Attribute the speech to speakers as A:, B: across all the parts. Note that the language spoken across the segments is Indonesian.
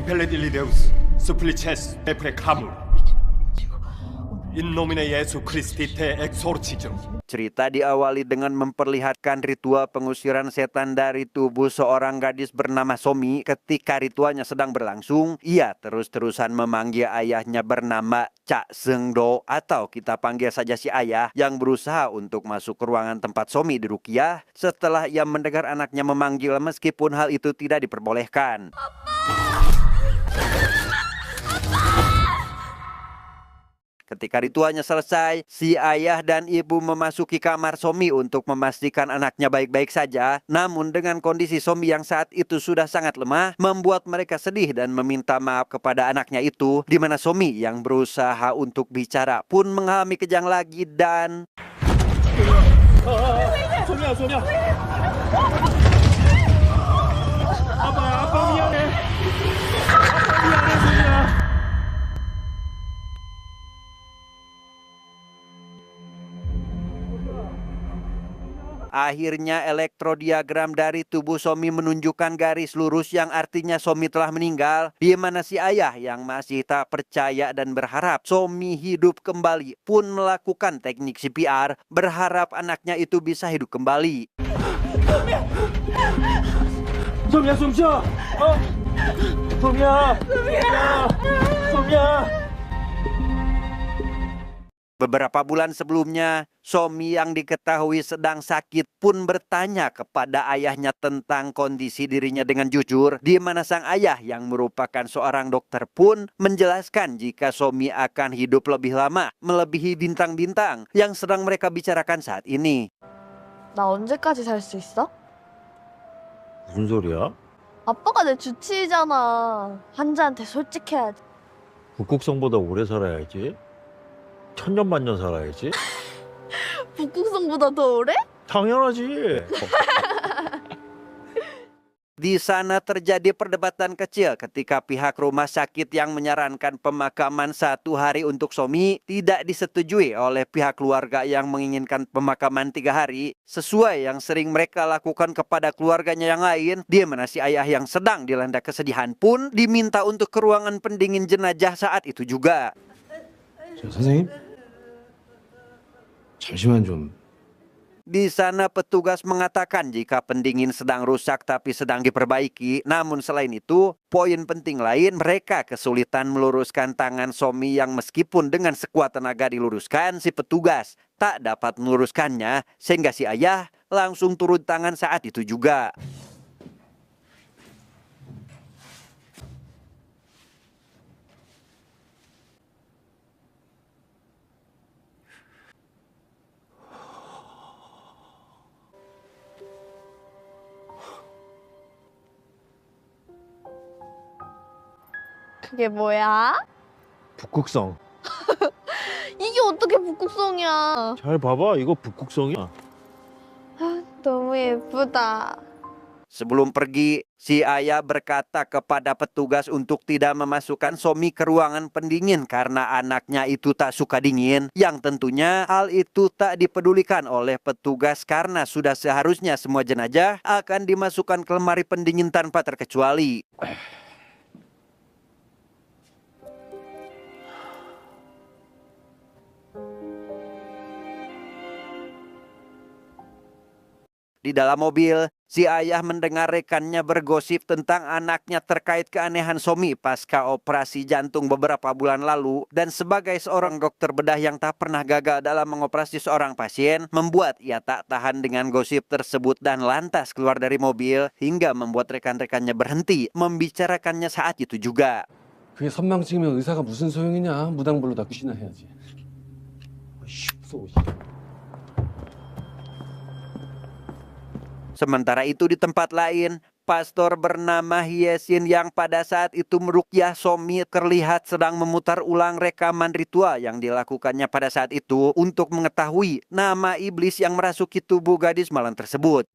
A: 벨레딜리데우스 스플리체스 에프레 카물 In nomine Yesus Christi te exorcism.
B: Cerita diawali dengan memperlihatkan ritual pengusiran setan dari tubuh seorang gadis bernama Somi. Ketika ritualnya sedang berlangsung, ia terus-terusan memanggil ayahnya bernama Cak Sengdo, atau kita panggil saja si ayah, yang berusaha untuk masuk ke ruangan tempat Somi diruqyah setelah ia mendengar anaknya memanggil meskipun hal itu tidak diperbolehkan. Ketika ritualnya selesai, si ayah dan ibu memasuki kamar Somi untuk memastikan anaknya baik-baik saja. Namun dengan kondisi Somi yang saat itu sudah sangat lemah, membuat mereka sedih dan meminta maaf kepada anaknya itu, di mana Somi yang berusaha untuk bicara pun mengalami kejang lagi dan...
A: 소미야. 아빠 미안해. 소미야.
B: Akhirnya elektrodiagram dari tubuh Somi menunjukkan garis lurus yang artinya Somi telah meninggal, di mana si ayah yang masih tak percaya dan berharap Somi hidup kembali pun melakukan teknik CPR, berharap anaknya itu bisa hidup kembali.
A: 소미야 숨 쉬어. 소미야.
B: Beberapa bulan sebelumnya, Somi yang diketahui sedang sakit pun bertanya kepada ayahnya tentang kondisi dirinya dengan jujur, di mana sang ayah yang merupakan seorang dokter pun menjelaskan jika Somi akan hidup lebih lama, melebihi bintang-bintang yang sedang mereka bicarakan saat ini.
C: 나 언제까지 살 수 있어?
D: 무슨 소리야?
C: 아빠가 내 주치의잖아. 환자한테 솔직해야지.
D: 북극성보다 오래 살아야지. 천년만년 살아야지.
C: 북극성보다 더 오래?
D: 당연하지.
B: Di sana terjadi perdebatan kecil ketika pihak rumah sakit yang menyarankan pemakaman 1 hari untuk Somi tidak disetujui oleh pihak keluarga yang menginginkan pemakaman 3 hari, sesuai yang sering mereka lakukan kepada keluarganya yang lain, di mana si ayah yang sedang dilanda kesedihan pun diminta untuk ke ruangan pendingin jenazah saat itu juga.
D: 선생님? 잠시만 좀.
B: Di sana petugas mengatakan jika pendingin sedang rusak tapi sedang diperbaiki. Namun selain itu, poin penting lain, mereka kesulitan meluruskan tangan Somi yang meskipun dengan sekuat tenaga diluruskan, si petugas tak dapat meluruskannya, sehingga si ayah langsung turun tangan saat itu juga.
C: 그게 뭐야?
D: 북극성.
C: 이게 어떻게 북극성이야?
D: 잘 봐봐. 이거 북극성이야.
C: 아, 너무 예쁘다.
B: Sebelum pergi, si ayah berkata kepada petugas untuk tidak memasukkan Somi ke ruangan pendingin karena anaknya itu tak suka dingin. Yang tentunya hal itu tak dipedulikan oleh petugas karena sudah seharusnya semua jenazah akan dimasukkan ke lemari pendingin tanpa terkecuali. Di dalam mobil, si ayah mendengar rekannya bergosip tentang anaknya terkait keanehan Somi pasca operasi jantung beberapa bulan lalu. Dan sebagai seorang dokter bedah yang tak pernah gagal dalam mengoperasi seorang pasien, membuat ia tak tahan dengan gosip tersebut dan lantas keluar dari mobil hingga membuat rekan-rekannya berhenti membicarakannya saat itu juga.
E: 그게 선망증이면 의사가 무슨 소용이냐. 무당벌로 다 귀신나 해야지. 무서워.
B: Sementara itu di tempat lain, pastor bernama Hyesin yang pada saat itu meruqyah Somi terlihat sedang memutar ulang rekaman ritual yang dilakukannya pada saat itu untuk mengetahui nama iblis yang merasuki tubuh gadis malang tersebut.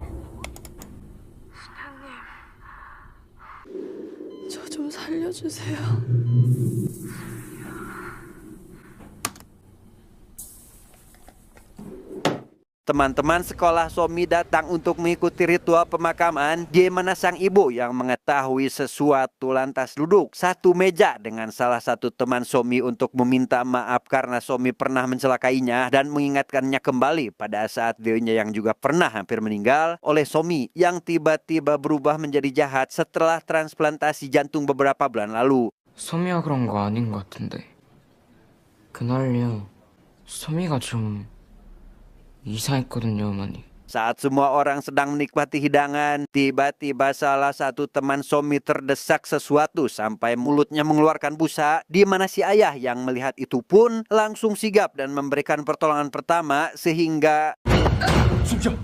C: 저 좀 살려주세요.
B: Teman-teman sekolah Somi datang untuk mengikuti ritual pemakaman, di mana sang ibu yang mengetahui sesuatu lantas duduk satu meja dengan salah satu teman Somi untuk meminta maaf karena Somi pernah mencelakainya dan mengingatkannya kembali pada saat dirinya yang juga pernah hampir meninggal oleh Somi yang tiba-tiba berubah menjadi jahat setelah transplantasi jantung beberapa bulan lalu.
F: 소미가 그런 거 아닌 것 같은데. 그날요, 소미가 좀 이상했거든요, 어머니.
B: Saat semua orang sedang menikmati hidangan, tiba-tiba salah satu teman Somi terdesak sesuatu sampai mulutnya mengeluarkan busa, di mana si ayah yang melihat itu pun langsung sigap dan memberikan pertolongan pertama sehingga
F: 저거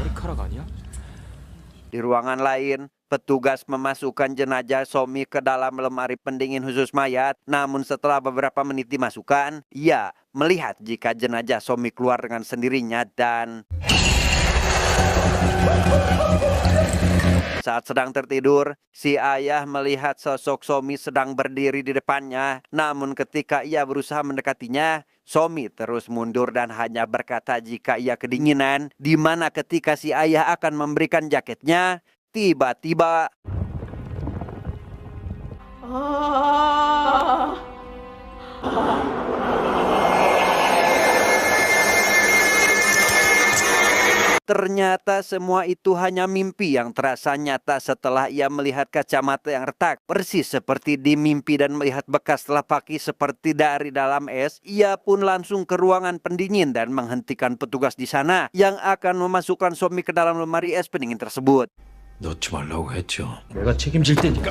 F: 머리카락 아니야?
B: di ruangan lain, petugas memasukkan jenazah Somi ke dalam lemari pendingin khusus mayat. Namun setelah beberapa menit dimasukkan, ia melihat jika jenazah Somi keluar dengan sendirinya dan saat sedang tertidur, si ayah melihat sosok Somi sedang berdiri di depannya. Namun ketika ia berusaha mendekatinya, Somi terus mundur dan hanya berkata jika ia kedinginan, di mana ketika si ayah akan memberikan jaketnya, tiba-tiba ternyata semua itu hanya mimpi yang terasa nyata setelah ia melihat kacamata yang retak. Persis seperti di mimpi dan melihat bekas telapak kaki seperti dari dalam es, ia pun langsung ke ruangan pendingin dan menghentikan petugas di sana yang akan memasukkan Somi ke dalam lemari es pendingin tersebut.
D: 넣지 말라고 했죠.
A: 내가 책임질 테니까.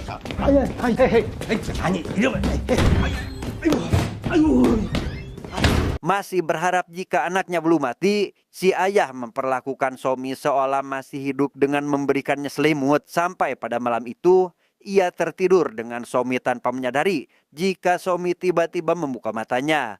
B: Masih berharap jika anaknya belum mati, si ayah memperlakukan Somi seolah masih hidup dengan memberikannya selimut. Sampai pada malam itu, ia tertidur dengan Somi tanpa menyadari jika Somi tiba-tiba membuka matanya.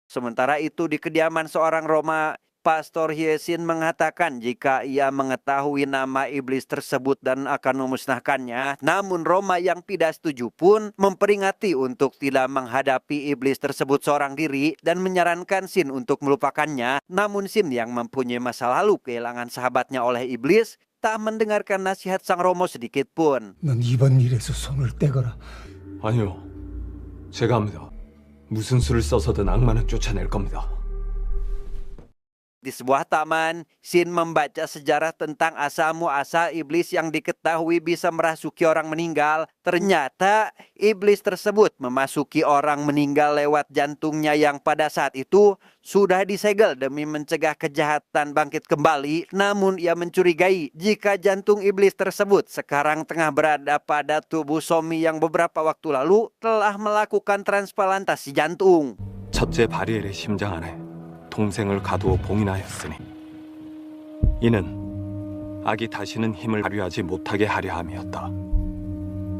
B: Sementara itu di kediaman seorang Roma, Pastor Yesin mengatakan jika ia mengetahui nama iblis tersebut dan akan memusnahkannya. Namun Roma yang tidak setuju pun memperingati untuk tidak menghadapi iblis tersebut seorang diri dan menyarankan Sin untuk melupakannya. Namun Sin yang mempunyai masa lalu kehilangan sahabatnya oleh iblis tak mendengarkan nasihat sang Romo sedikit pun.
G: 넌 이번 일에서 손을 떼거라.
A: 아니요, 제가 합니다. 무슨 수를 써서든 악마는 쫓아낼 겁니다.
B: Di sebuah taman, Sin membaca sejarah tentang asal muasal iblis yang diketahui bisa merasuki orang meninggal. Ternyata iblis tersebut memasuki orang meninggal lewat jantungnya yang pada saat itu sudah disegel demi mencegah kejahatan bangkit kembali. Namun ia mencurigai jika jantung iblis tersebut sekarang tengah berada pada tubuh Somi yang beberapa waktu lalu telah melakukan transplantasi jantung.
A: 첫째 바리엘의 심장 안에 동생을 가두어 봉인하였으니 이는 악이 다시는 힘을 발휘하지 못하게 하려 함이었다.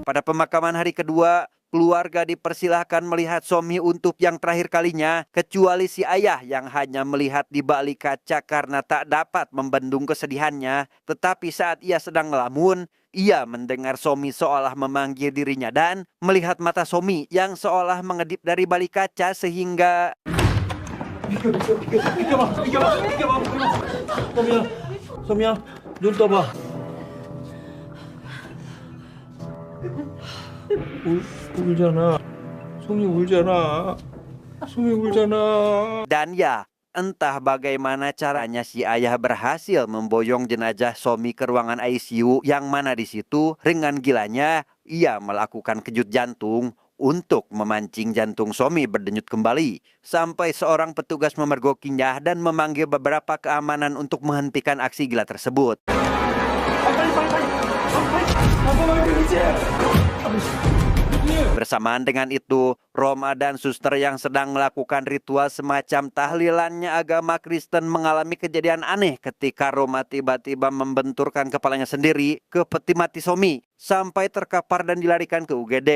B: Pada pemakaman hari kedua, keluarga dipersilahkan melihat Somi untuk yang terakhir kalinya, kecuali si ayah yang hanya melihat di balik kaca karena tak dapat membendung kesedihannya. Tetapi saat ia sedang ngelamun, ia mendengar Somi seolah memanggil dirinya dan melihat mata Somi yang seolah mengedip dari balik kaca sehingga
A: 소미야, 눈 떠봐. 울잖아. 소미 울잖아. 소미 울잖아.
B: dan ya, entah bagaimana caranya si ayah berhasil memboyong jenazah Somi ke ruangan ICU yang mana di situ dengan gilanya ia melakukan kejut jantung untuk memancing jantung Somi berdenyut kembali. Sampai seorang petugas memergokinya dan memanggil beberapa keamanan untuk menghentikan aksi gila tersebut. Bersamaan dengan itu, Roma dan suster yang sedang melakukan ritual semacam tahlilannya agama Kristen mengalami kejadian aneh ketika Roma tiba-tiba membenturkan kepalanya sendiri ke peti mati Somi sampai terkapar dan dilarikan ke UGD.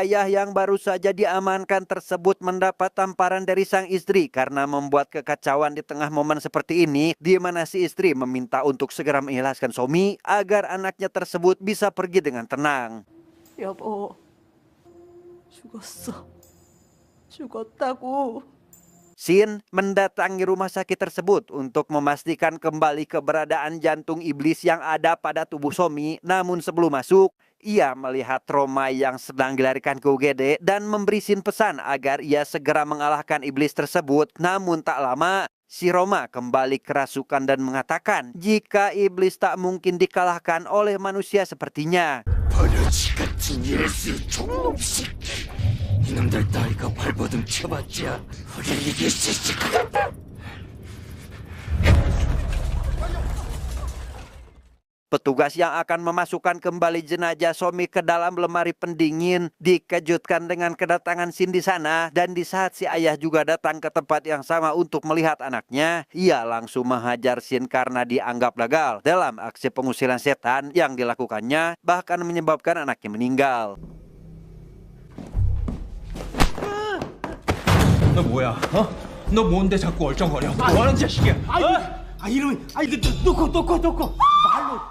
B: ayah yang baru saja diamankan tersebut mendapat tamparan dari sang istri karena membuat kekacauan di tengah momen seperti ini, di mana si istri meminta untuk segera mengikhlaskan Somi agar anaknya tersebut bisa pergi dengan tenang.
H: 여보, 죽었어. 죽었다고.
B: Shin mendatangi rumah sakit tersebut untuk memastikan kembali keberadaan jantung iblis yang ada pada tubuh Somi. Namun sebelum masuk, ia melihat Roma yang sedang dilarikan ke UGD dan memberi Shin pesan agar ia segera mengalahkan iblis tersebut. Namun tak lama, si Roma kembali kerasukan dan mengatakan jika iblis tak mungkin dikalahkan oleh manusia sepertinya.
D: 이놈들 따위가 발버둥 쳐봤자 우리를 이길 수 있을 것 같다.
B: Petugas yang akan memasukkan kembali jenazah Somi ke dalam lemari pendingin dikejutkan dengan kedatangan Shin di sana, dan di saat si ayah juga datang ke tempat yang sama untuk melihat anaknya, ia langsung menghajar Shin karena dianggap gagal dalam aksi pengusiran setan yang dilakukannya, bahkan menyebabkan anaknya meninggal.
I: 너 뭐야? 어? 너 뭔데 자꾸 얼쩡거려? 뭐 하는 자식이야? 이놈이, 놓고 말로.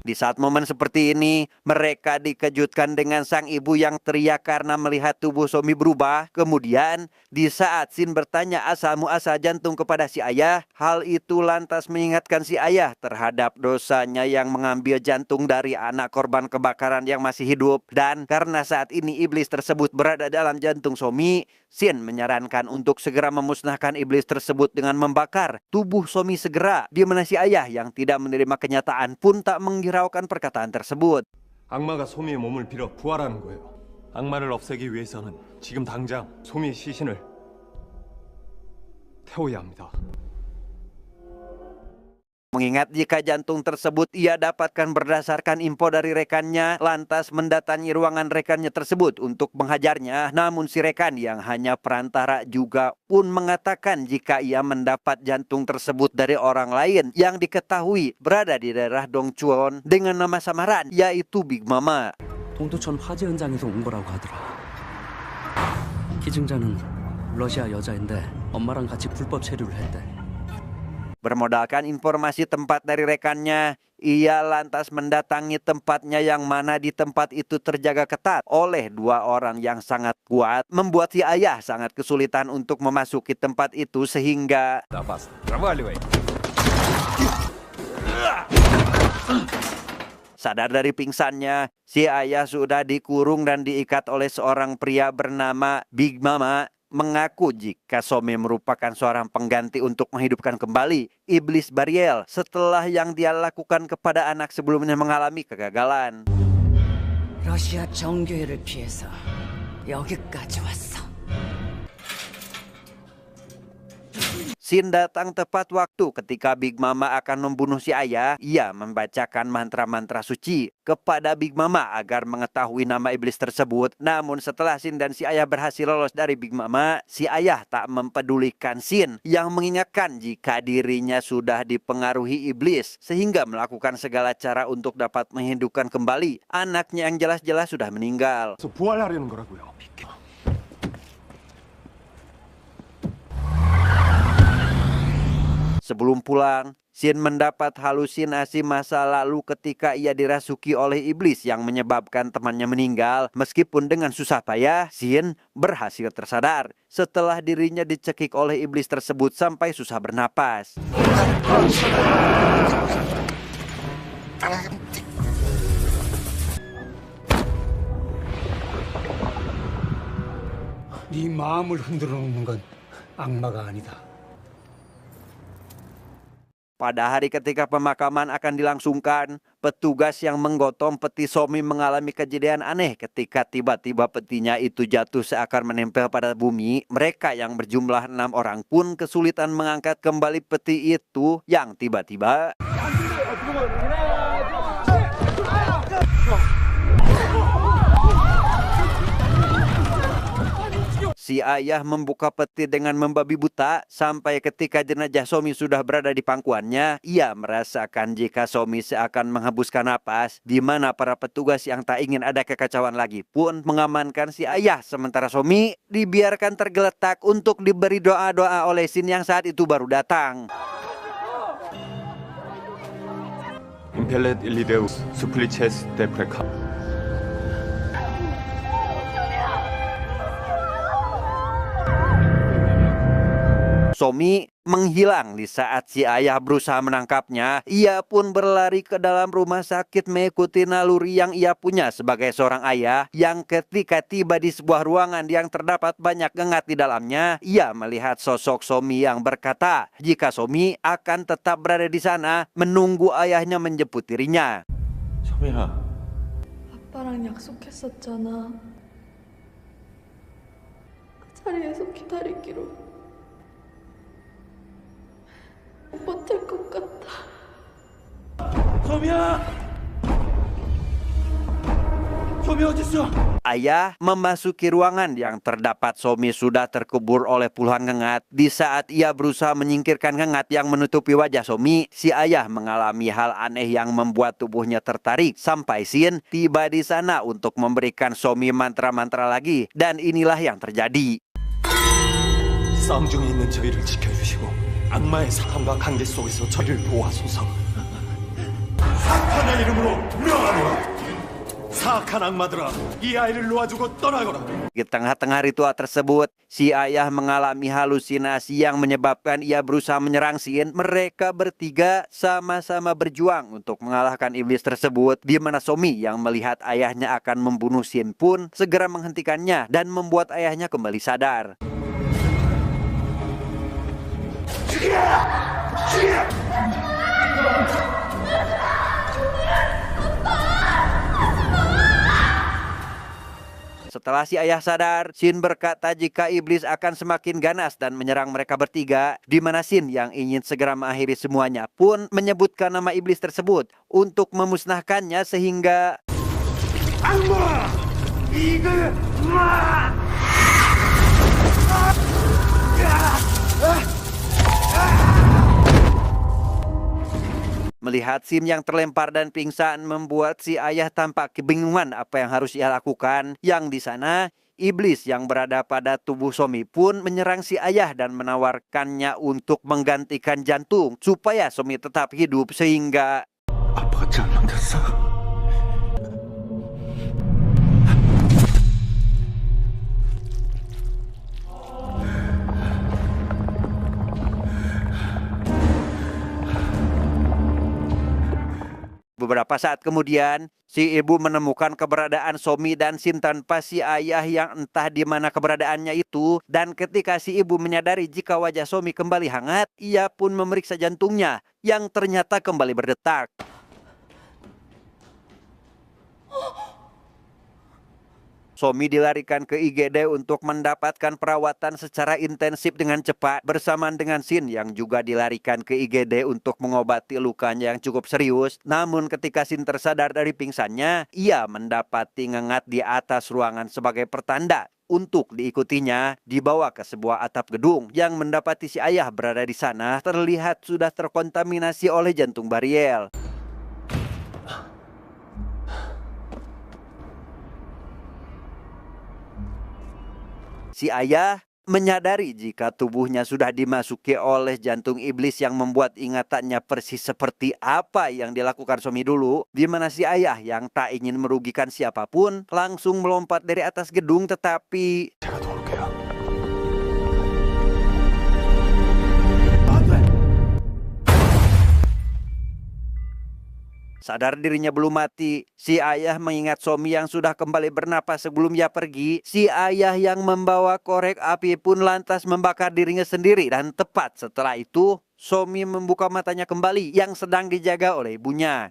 B: Di saat momen seperti ini, mereka dikejutkan dengan sang ibu yang teriak karena melihat tubuh Somi berubah. Kemudian, di saat Shin bertanya asal muasal jantung kepada si ayah, hal itu lantas mengingatkan si ayah terhadap dosanya yang mengambil jantung dari anak korban kebakaran yang masih hidup. Dan karena saat ini iblis tersebut berada dalam jantung Somi, Shin menyarankan untuk segera memusnahkan iblis tersebut dengan membakar tubuh Somi segera, di mana si ayah yang tidak menerima kenyataan pun tak menghiraukan perkataan tersebut.
A: 악마가 소미의 몸을 빌어 부활하는 거예요. 악마를 없애기 위해서는 지금 당장 소미의 시신을 태워야 합니다.
B: Mengingat jika jantung tersebut ia dapatkan berdasarkan info dari rekannya, lantas mendatangi ruangan rekannya tersebut untuk menghajarnya. Namun si rekan yang hanya perantara juga pun mengatakan jika ia mendapat jantung tersebut dari orang lain yang diketahui berada di daerah Dongchuan dengan nama samaran, yaitu Big Mama.
J: 동두천 화재 현장에서 온 거라고 하더라. 기증자는 러시아 여자인데 엄마랑 같이 불법 체류를 했대.
B: Bermodalkan informasi tempat dari rekannya, ia lantas mendatangi tempatnya yang mana di tempat itu terjaga ketat oleh dua orang yang sangat kuat, membuat si ayah sangat kesulitan untuk memasuki tempat itu sehingga sadar dari pingsannya, si ayah sudah dikurung dan diikat oleh seorang pria bernama Big Mama, mengaku jika Somi merupakan seorang pengganti untuk menghidupkan kembali iblis Bariel setelah yang dia lakukan kepada anak sebelumnya mengalami kegagalan.
H: 러시아 정교회를 피해서 여기까지 왔어.
B: Shin datang tepat waktu ketika Big Mama akan membunuh si ayah. Ia membacakan mantra-mantra suci kepada Big Mama agar mengetahui nama iblis tersebut. Namun setelah Shin dan si ayah berhasil lolos dari Big Mama, si ayah tak mempedulikan Shin yang mengingatkan jika dirinya sudah dipengaruhi iblis sehingga melakukan segala cara untuk dapat menghidupkan kembali anaknya yang jelas-jelas sudah meninggal.
A: 부활하려는 거라고요.
B: Sebelum pulang, Shin mendapat halusinasi masa lalu ketika ia dirasuki oleh iblis yang menyebabkan temannya meninggal. Meskipun dengan susah payah, Shin berhasil tersadar setelah dirinya dicekik oleh iblis tersebut sampai susah bernapas.
G: 네 마음을 흔들어 놓는 건 악마가 아니다.
B: Pada hari ketika pemakaman akan dilangsungkan, petugas yang menggotong peti Somi mengalami kejadian aneh ketika tiba-tiba petinya itu jatuh seakar menempel pada bumi. Mereka yang berjumlah 6 orang pun kesulitan mengangkat kembali peti itu yang tiba-tiba si ayah membuka peti dengan membabi buta sampai ketika jenazah Somi sudah berada di pangkuannya, ia merasakan jika Somi seakan menghembuskan napas, di mana para petugas yang tak ingin ada kekacauan lagi pun mengamankan si ayah, sementara Somi dibiarkan tergeletak untuk diberi doa-doa oleh Shin yang saat itu baru datang.
A: 임펠렛 일리데우스 스플리체스 데프레카.
B: Somi menghilang di saat si ayah berusaha menangkapnya. Ia pun berlari ke dalam rumah sakit mengikuti naluri yang ia punya sebagai seorang ayah, yang ketika tiba di sebuah ruangan yang terdapat banyak gengat di dalamnya, ia melihat sosok Somi yang berkata jika Somi akan tetap berada di sana menunggu ayahnya menjemput dirinya.
A: 소미야.
C: 아빠랑 약속했었잖아. 그 자리에서 기다리기로. 버틸 것 같아.
I: 소미야! 소미 어딨어?
B: Ayah memasuki ruangan yang terdapat Somi sudah terkubur oleh puluhan gengat. Di saat ia berusaha menyingkirkan gengat yang menutupi wajah Somi, si ayah mengalami hal aneh yang membuat tubuhnya tertarik. Sampai Shin tiba di sana untuk memberikan Somi mantra-mantra lagi. Dan inilah yang terjadi.
A: 싸움 중에 있는 저희를 지켜주시고 악마의 사함과 관계 속에서 저를 보호하소서.
K: 사악한 이름으로 명하노라. 사악한 악마들아, 이 아이를 놓아주고 떠나거라.
B: Di tengah-tengah ritual tersebut, si ayah mengalami halusinasi yang menyebabkan ia berusaha menyerang Shin. Mereka bertiga sama-sama berjuang untuk mengalahkan iblis tersebut, di mana Somi yang melihat ayahnya akan membunuh Shin pun segera menghentikannya dan membuat ayahnya kembali sadar. Setelah si ayah sadar, Shin berkata jika iblis akan semakin ganas dan menyerang mereka bertiga, di mana Shin yang ingin segera mengakhiri semuanya pun menyebutkan nama iblis tersebut untuk memusnahkannya sehingga
K: 악마! 이글마!
B: Melihat Shin yang terlempar dan pingsan membuat si ayah tampak kebingungan apa yang harus ia lakukan. Yang di sana, iblis yang berada pada tubuh Somi pun menyerang si ayah dan menawarkannya untuk menggantikan jantung supaya Somi tetap hidup sehingga
K: 아빠가 잘못했어.
B: beberapa saat kemudian, si ibu menemukan keberadaan Somi dan Shin tanpa si ayah yang entah di mana keberadaannya itu. Dan ketika si ibu menyadari jika wajah Somi kembali hangat, ia pun memeriksa jantungnya yang ternyata kembali berdetak. Somi dilarikan ke IGD untuk mendapatkan perawatan secara intensif dengan cepat bersamaan dengan Shin yang juga dilarikan ke IGD untuk mengobati lukanya yang cukup serius. Namun ketika Shin tersadar dari pingsannya, ia mendapati ngengat di atas ruangan sebagai pertanda untuk diikutinya. Dibawa ke sebuah atap gedung yang mendapati si ayah berada di sana terlihat sudah terkontaminasi oleh jantung Bariel. Si ayah menyadari jika tubuhnya sudah dimasuki oleh jantung iblis yang membuat ingatannya persis seperti apa yang dilakukan Somi dulu, di mana si ayah yang tak ingin merugikan siapapun langsung melompat dari atas gedung. Tetapi sadar dirinya belum mati, si ayah mengingat Somi yang sudah kembali bernapas sebelum ia pergi. Si ayah yang membawa korek api pun lantas membakar dirinya sendiri. Dan tepat setelah itu, Somi membuka matanya kembali yang sedang dijaga oleh ibunya.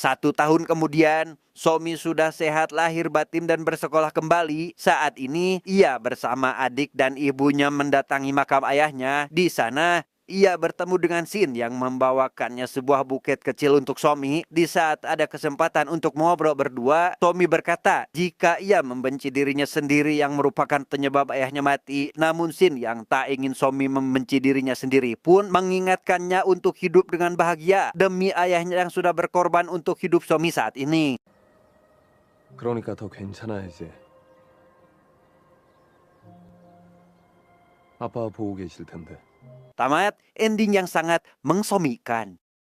B: 1 tahun kemudian, Somi sudah sehat lahir batin dan bersekolah kembali. Saat ini, ia bersama adik dan ibunya mendatangi makam ayahnya. Di sana, ia bertemu dengan Sin yang membawakannya sebuah buket kecil untuk Somi. Di saat ada kesempatan untuk ngobrol berdua, Somi berkata jika ia membenci dirinya sendiri yang merupakan penyebab ayahnya mati. Namun Sin yang tak ingin Somi membenci dirinya sendiri pun mengingatkannya untuk hidup dengan bahagia demi ayahnya yang sudah berkorban untuk hidup Somi saat ini.
A: 그러니까 더 괜찮아야지. 아빠 보고 계실 텐데.
B: Tamat, ending yang sangat mengsomikan.